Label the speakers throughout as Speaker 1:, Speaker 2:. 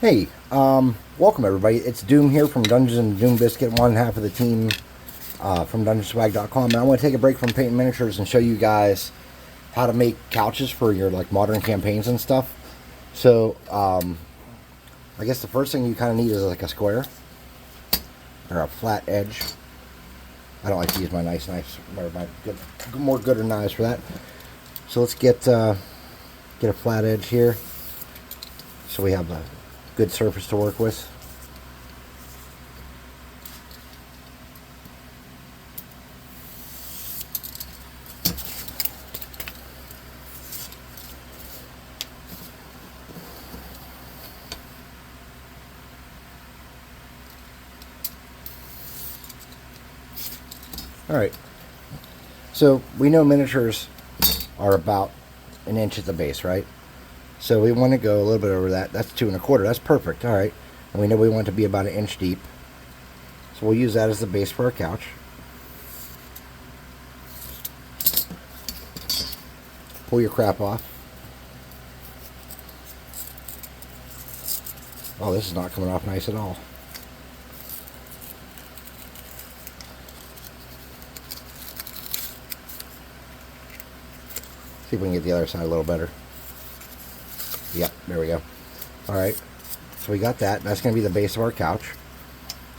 Speaker 1: Hey, welcome everybody. It's Doom here from Dungeons and Doom Biscuit, one half of the team from DungeonSwag.com. And I want to take a break from painting miniatures and show you guys how to make couches for your like modern campaigns and stuff. So, I guess the first thing you kind of need is like a square or a flat edge. I don't like to use my nice knives, or my more gooder knives for that. So let's get a flat edge here, so we have a good surface to work with. Alright, so we know miniatures are about an inch at the base, right? So we want to go a little bit over that. That's 2 1/4. That's perfect. All right. And we know we want to be about an inch deep. So we'll use that as the base for our couch. Pull your crap off. Oh, this is not coming off nice at all. See if we can get the other side a little better. Yep, there we go. Alright, so we got that. That's going to be the base of our couch.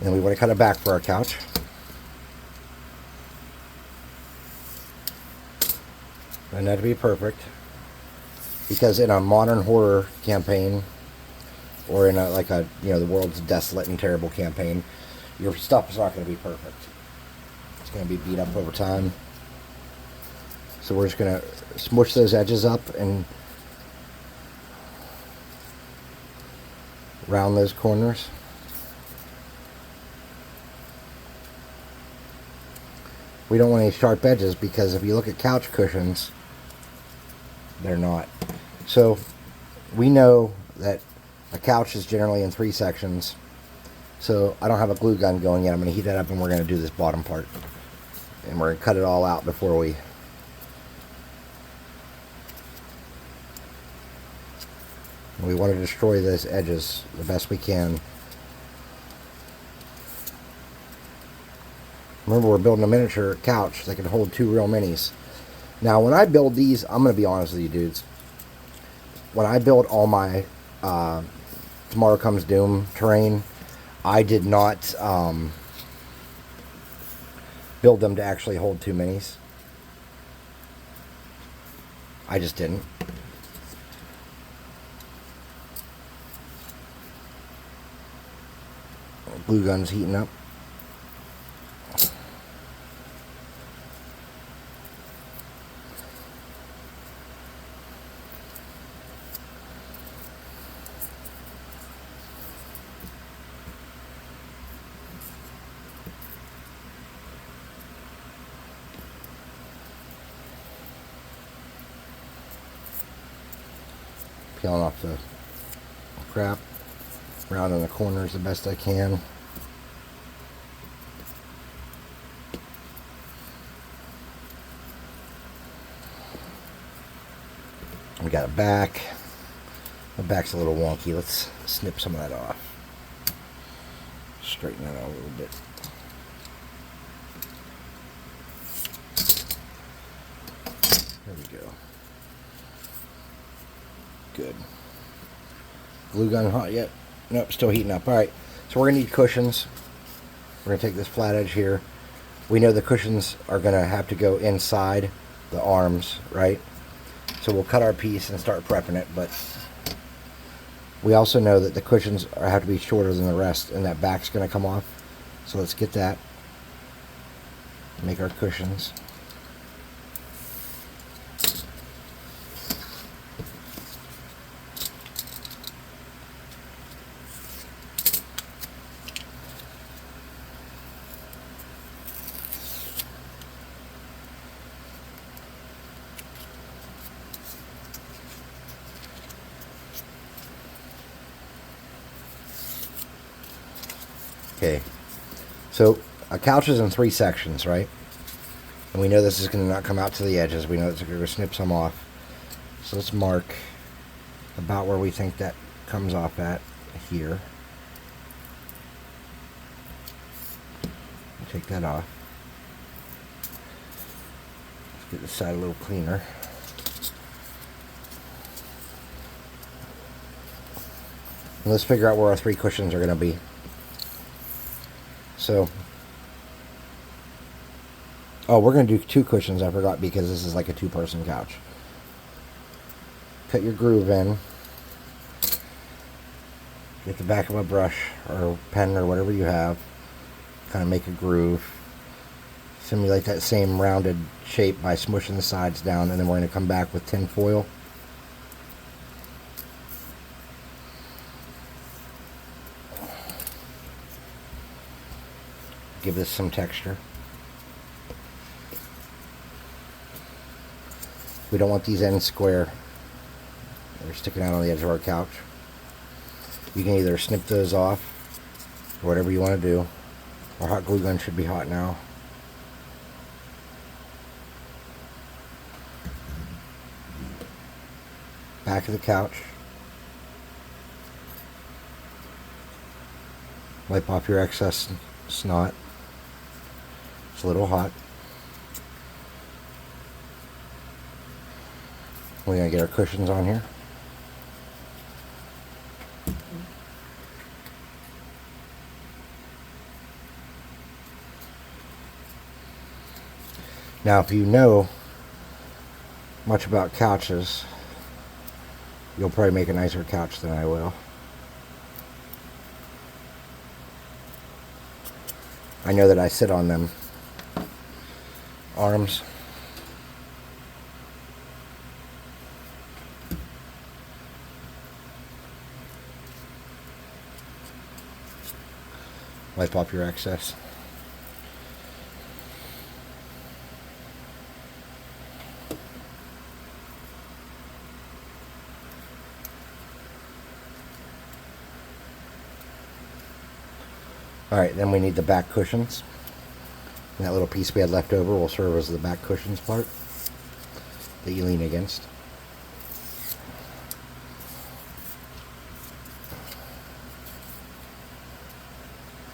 Speaker 1: And we want to cut it back for our couch. And that to be perfect. Because in a modern horror campaign, or in the world's desolate and terrible campaign, your stuff is not going to be perfect. It's going to be beat up over time. So we're just going to smush those edges up and round those corners. We don't want any sharp edges, because if you look at couch cushions, they're not. So we know that a couch is generally in 3 sections. So I don't have a glue gun going yet. I'm going to heat that up and we're going to do this bottom part. And we're going to cut it all out before we... We want to destroy those edges the best we can. Remember, we're building a miniature couch that can hold 2 real minis. Now, when I build these, I'm going to be honest with you dudes. When I build all my Tomorrow Comes Doom terrain, I did not build them to actually hold 2 minis. I just didn't. Glue gun's heating up. Peeling off the crap, rounding the corners the best I can. We got a back. The back's a little wonky. Let's snip some of that off. Straighten that out a little bit. There we go. Good. Glue gun hot yet? Nope, still heating up. Alright, so we're going to need cushions. We're going to take this flat edge here. We know the cushions are going to have to go inside the arms, right? So we'll cut our piece and start prepping it, but we also know that the cushions have to be shorter than the rest, and that back's going to come off. So let's get that. Make our cushions. Okay, so a couch is in 3 sections, right? And we know this is going to not come out to the edges. We know it's going to snip some off. So let's mark about where we think that comes off at. here. Take that off. Let's get this side a little cleaner. And let's figure out where our 3 cushions are going to be. So, oh, we're going to do 2 cushions, I forgot, because this is like a 2-person couch. Cut your groove in. Get the back of a brush or pen or whatever you have. Kind of make a groove. Simulate that same rounded shape by smushing the sides down, and then we're going to come back with tin foil. Give this some texture. We don't want these ends square. They're sticking out on the edge of our couch. You can either snip those off or whatever you want to do. Our hot glue gun should be hot now. Back of the couch. Wipe off your excess snot. It's a little hot. We're going to get our cushions on here. Now, if you know much about couches, you'll probably make a nicer couch than I will. I know that I sit on them. Arms. Wipe off your excess. Alright, then we need the back cushions. And that little piece we had left over will serve as the back cushions part that you lean against.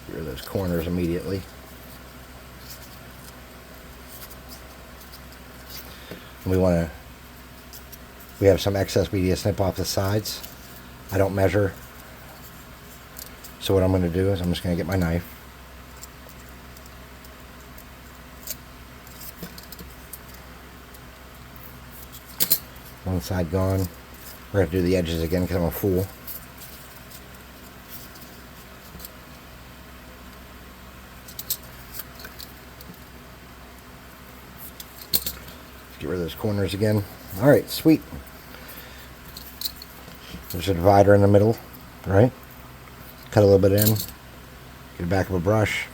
Speaker 1: Get rid of those corners immediately. And we have some excess we need to snip off the sides. I don't measure. So what I'm going to do is I'm just going to get my knife. One side gone. We're going to do the edges again because I'm a fool. Get rid of those corners again. Alright, sweet. There's a divider in the middle, right? Cut a little bit in. Get the back of a brush.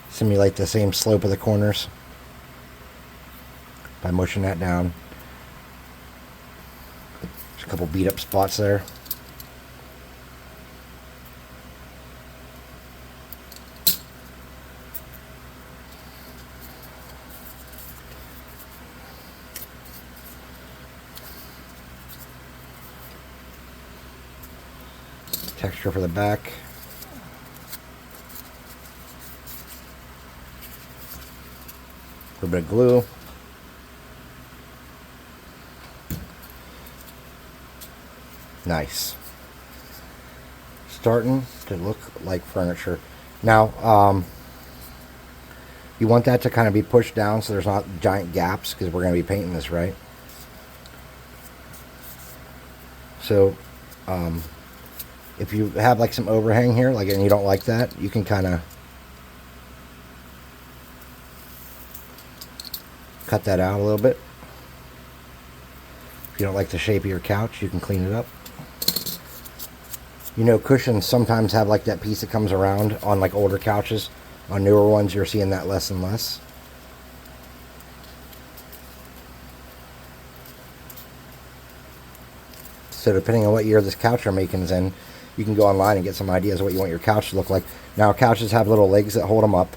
Speaker 1: Simulate the same slope of the corners by mushing that down. There's a couple beat up spots there. Texture for the back. A little bit of glue. Nice. Starting to look like furniture. Now, you want that to kind of be pushed down so there's not giant gaps because we're going to be painting this, right? So, if you have like some overhang here, like, and you don't like that, you can kind of cut that out a little bit. If you don't like the shape of your couch, you can clean it up. You know, cushions sometimes have like that piece that comes around on like older couches. On newer ones, you're seeing that less and less. So depending on what year this couch you're making is in, you can go online and get some ideas of what you want your couch to look like. Now, couches have little legs that hold them up.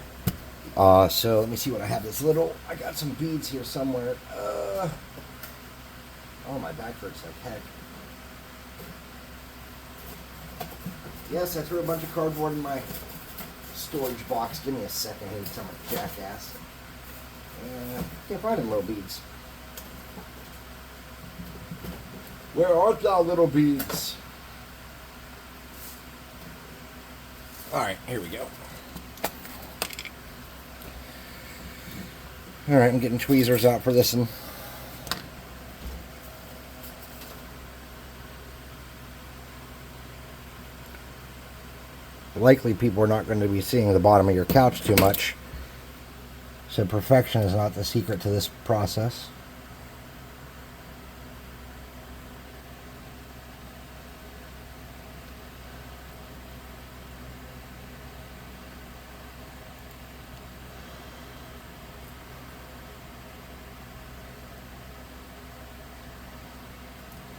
Speaker 1: So let me see what I have. This little, I got some beads here somewhere. Oh, my back hurts like heck. Yes, I threw a bunch of cardboard in my storage box. Give me a second here, I'm a jackass. And can't find them little beads. Where art thou, little beads? Alright, here we go. Alright, I'm getting tweezers out for this one. Likely people are not going to be seeing the bottom of your couch too much. So perfection is not the secret to this process.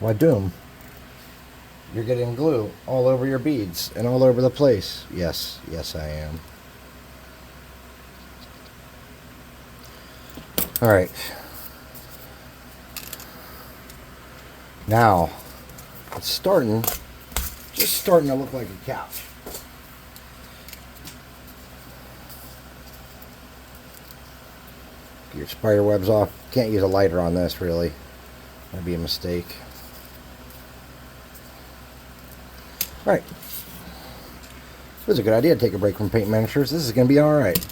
Speaker 1: Why, Doom, you're getting glue all over your beads and all over the place. Yes, yes I am. Alright. Now, it's just starting to look like a couch. Get your spider webs off. Can't use a lighter on this, really. That'd be a mistake. Alright. It was a good idea to take a break from paint miniatures. This is going to be alright.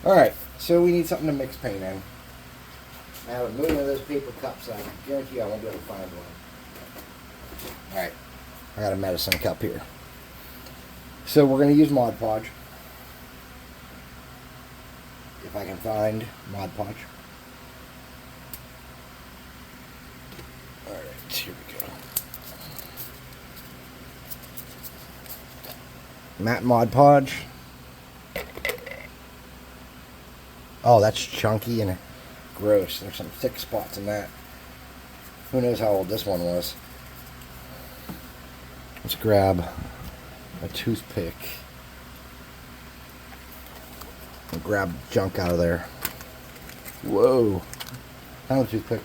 Speaker 1: Alright, so we need something to mix paint in. I have a million of those paper cups. I guarantee you I won't be able to find one. Alright, I got a medicine cup here. So we're going to use Mod Podge. If I can find Mod Podge. Alright, here we go. Matte Mod Podge. Oh, that's chunky and gross. There's some thick spots in that. Who knows how old this one was. Let's grab a toothpick and grab junk out of there. Whoa. Found a toothpick.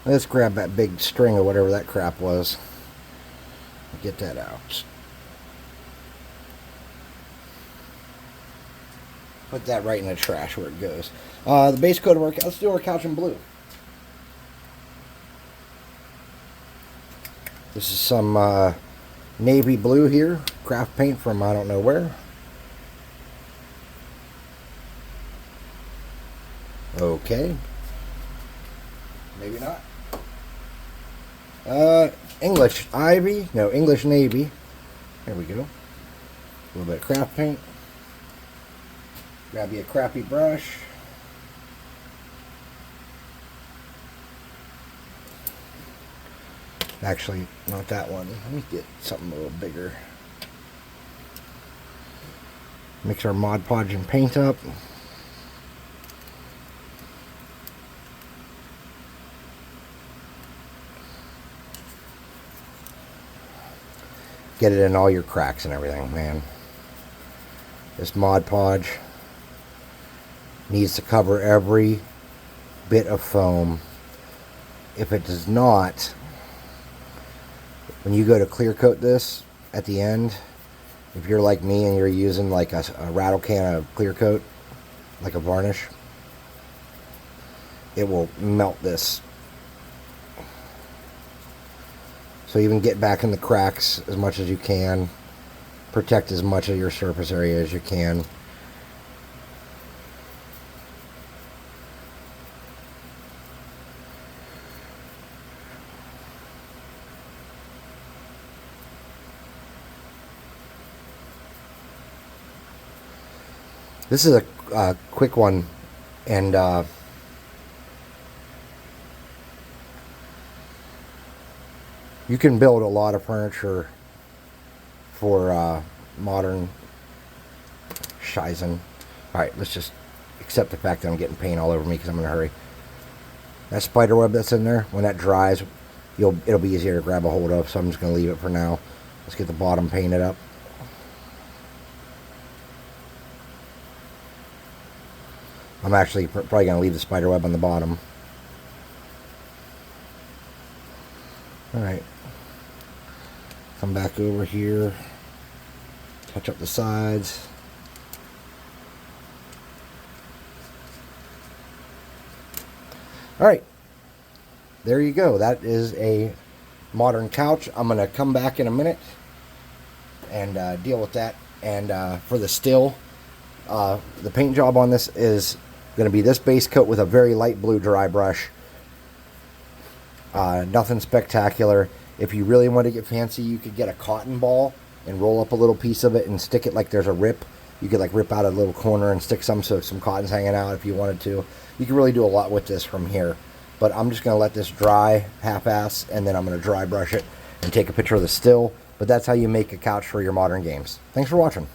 Speaker 1: Let's grab that big string or whatever that crap was. Get that out. Put that right in the trash where it goes. The base coat of our couch. Let's do our couch in blue. This is some navy blue here. Craft paint from I don't know where. Okay. Maybe not. English ivy. No, English navy. There we go. A little bit of craft paint. Grab you a crappy brush. Actually, not that one. Let me get something a little bigger. Mix our Mod Podge and paint up. Get it in all your cracks and everything, man. This Mod Podge needs to cover every bit of foam. If it does not, when you go to clear coat this at the end, if you're like me and you're using like a rattle can of clear coat, like a varnish, it will melt this. So even get back in the cracks as much as you can. Protect as much of your surface area as you can. This is a quick one, and you can build a lot of furniture for modern Shizen. Alright, let's just accept the fact that I'm getting paint all over me because I'm in a hurry. That spider web that's in there, when that dries, it'll be easier to grab a hold of, so I'm just going to leave it for now. Let's get the bottom painted up. I'm actually probably going to leave the spider web on the bottom. Alright. Come back over here. Touch up the sides. Alright. There you go. That is a modern couch. I'm going to come back in a minute and deal with that. And for the still, the paint job on this is going to be this base coat with a very light blue dry brush. Nothing spectacular. If you really want to get fancy, you could get a cotton ball and roll up a little piece of it and stick it like there's a rip. You could like rip out a little corner and stick some, so some cotton's hanging out if you wanted to. You can really do a lot with this from here. But I'm just going to let this dry half-ass, and then I'm going to dry brush it and take a picture of the still. But that's how you make a couch for your modern games. Thanks for watching.